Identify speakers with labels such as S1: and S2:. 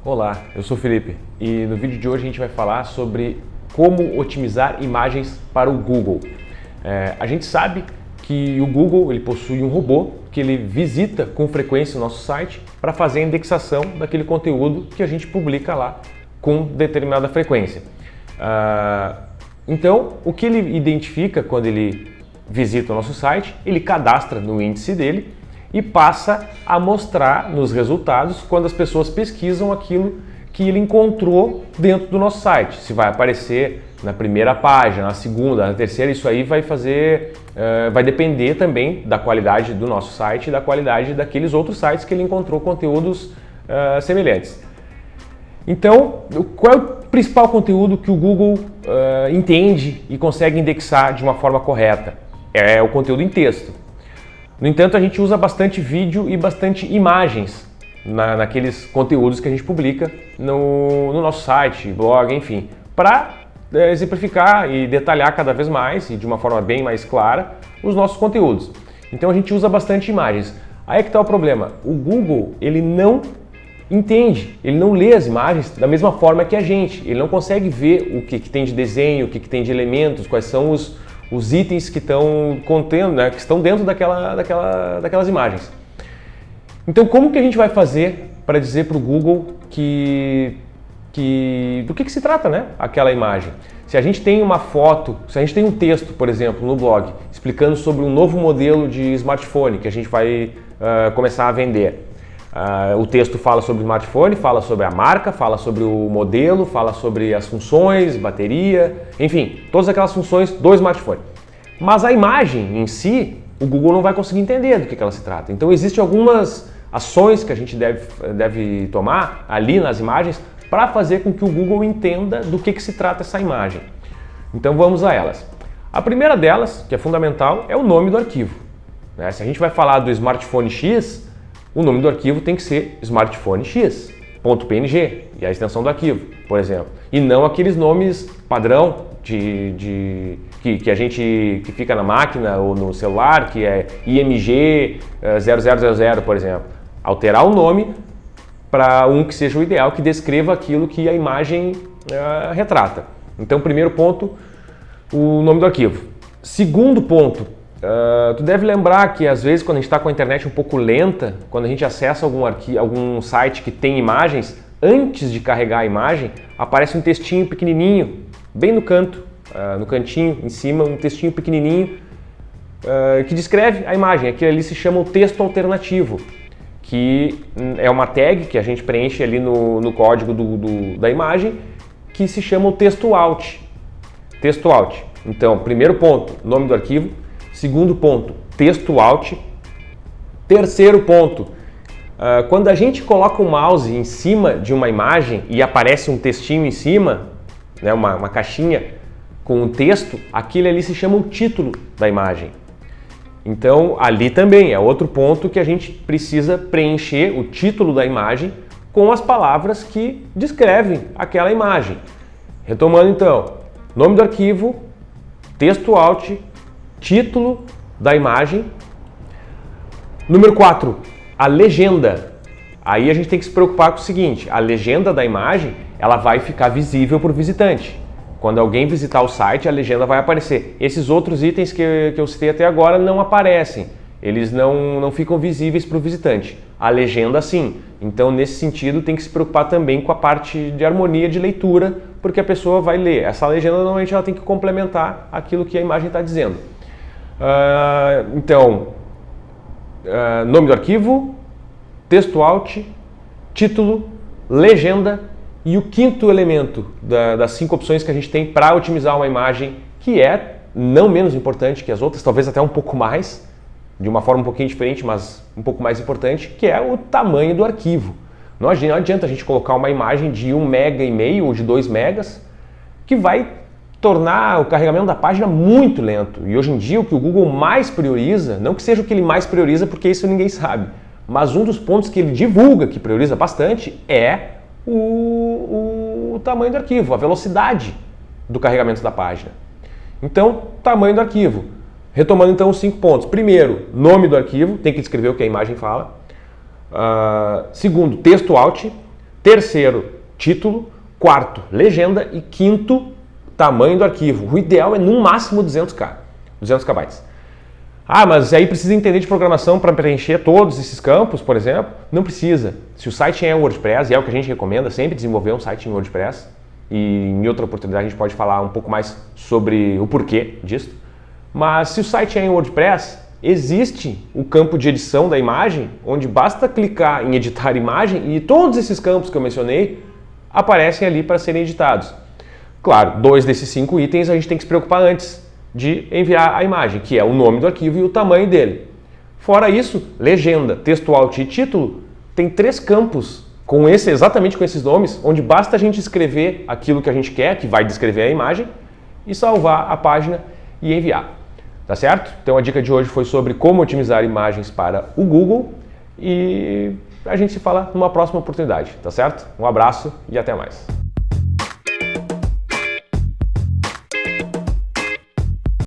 S1: Olá, eu sou o Felipe e no vídeo de hoje a gente vai falar sobre como otimizar imagens para o Google. A gente sabe que o Google ele possui um robô que ele visita com frequência o nosso site para fazer a indexação daquele conteúdo que a gente publica lá com determinada frequência. Então, o que ele identifica quando ele visita o nosso site, ele cadastra no índice dele e passa a mostrar nos resultados quando as pessoas pesquisam aquilo que ele encontrou dentro do nosso site. Se vai aparecer na primeira página, na segunda, na terceira, isso aí vai depender também da qualidade do nosso site e da qualidade daqueles outros sites que ele encontrou conteúdos semelhantes. Então, qual é o principal conteúdo que o Google entende e consegue indexar de uma forma correta? É o conteúdo em texto. No entanto, a gente usa bastante vídeo e bastante imagens naqueles conteúdos que a gente publica no nosso site, blog, enfim, para exemplificar e detalhar cada vez mais e de uma forma bem mais clara os nossos conteúdos. Então a gente usa bastante imagens. Aí é que está o problema. O Google, ele não entende, ele não lê as imagens da mesma forma que a gente. Ele não consegue ver o que tem de desenho, o que tem de elementos, quais são os itens que estão contendo, né, que estão dentro daquelas imagens. Então, como que a gente vai fazer para dizer para o Google do que se trata, né, aquela imagem? Se a gente tem uma foto, se a gente tem um texto, por exemplo, no blog, explicando sobre um novo modelo de smartphone que a gente vai começar a vender. O texto fala sobre o smartphone, fala sobre a marca, fala sobre o modelo, fala sobre as funções, bateria, enfim, todas aquelas funções do smartphone. Mas a imagem em si, o Google não vai conseguir entender do que ela se trata. Então existem algumas ações que a gente deve tomar ali nas imagens para fazer com que o Google entenda do que se trata essa imagem. Então vamos a elas. A primeira delas, que é fundamental, é o nome do arquivo. Se a gente vai falar do smartphone X, o nome do arquivo tem que ser smartphone X.png e a extensão do arquivo, por exemplo. E não aqueles nomes padrão que a gente que fica na máquina ou no celular, que é IMG 0000, por exemplo. Alterar o nome para um que seja o ideal, que descreva aquilo que a imagem retrata. Então, primeiro ponto, o nome do arquivo. Segundo ponto, tu deve lembrar que às vezes quando a gente está com a internet um pouco lenta, quando a gente acessa algum site que tem imagens, antes de carregar a imagem, aparece um textinho pequenininho, bem no canto, no cantinho, em cima, um textinho pequenininho que descreve a imagem. Aquilo ali se chama o texto alternativo, que é uma tag que a gente preenche ali no código da imagem, que se chama o texto alt. Texto alt. Então, primeiro ponto, nome do arquivo. Segundo ponto, texto alt. Terceiro ponto, quando a gente coloca o mouse em cima de uma imagem e aparece um textinho em cima, né, uma caixinha com um texto, aquele ali se chama o título da imagem. Então, ali também é outro ponto que a gente precisa preencher o título da imagem com as palavras que descrevem aquela imagem. Retomando então, nome do arquivo, texto alt, título da imagem. Número 4, a legenda. Aí a gente tem que se preocupar com o seguinte, a legenda da imagem ela vai ficar visível para o visitante. Quando alguém visitar o site, a legenda vai aparecer. Esses outros itens que eu citei até agora não aparecem, eles não ficam visíveis para o visitante. A legenda sim. Então, nesse sentido, tem que se preocupar também com a parte de harmonia de leitura, porque a pessoa vai ler. Essa legenda normalmente ela tem que complementar aquilo que a imagem está dizendo. Nome do arquivo, texto alt, título, legenda e o quinto elemento das 5 opções que a gente tem para otimizar uma imagem, que é não menos importante que as outras, talvez até um pouco mais, de uma forma um pouquinho diferente, mas um pouco mais importante, que é o tamanho do arquivo. Não adianta a gente colocar uma imagem de 1,5 MB ou de 2 megas, que vai tornar o carregamento da página muito lento. E hoje em dia o que o Google mais prioriza, não que seja o que ele mais prioriza, porque isso ninguém sabe, mas um dos pontos que ele divulga, que prioriza bastante, é o tamanho do arquivo, a velocidade do carregamento da página. Então, tamanho do arquivo. Retomando então os 5 pontos. Primeiro, nome do arquivo, tem que descrever o que a imagem fala. Segundo, texto alt. Terceiro, título. Quarto, legenda. E quinto, tamanho do arquivo. O ideal é no máximo 200 KB. Ah, mas aí precisa entender de programação para preencher todos esses campos, por exemplo? Não precisa. Se o site é WordPress, e é o que a gente recomenda, sempre desenvolver um site em WordPress, e em outra oportunidade a gente pode falar um pouco mais sobre o porquê disso. Mas se o site é em WordPress, existe o campo de edição da imagem, onde basta clicar em editar imagem e todos esses campos que eu mencionei aparecem ali para serem editados. Claro, 2 desses 5 itens a gente tem que se preocupar antes de enviar a imagem, que é o nome do arquivo e o tamanho dele. Fora isso, legenda, texto alt e título, tem 3 campos exatamente com esses nomes, onde basta a gente escrever aquilo que a gente quer, que vai descrever a imagem, e salvar a página e enviar. Tá certo? Então a dica de hoje foi sobre como otimizar imagens para o Google e a gente se fala numa próxima oportunidade, tá certo? Um abraço e até mais.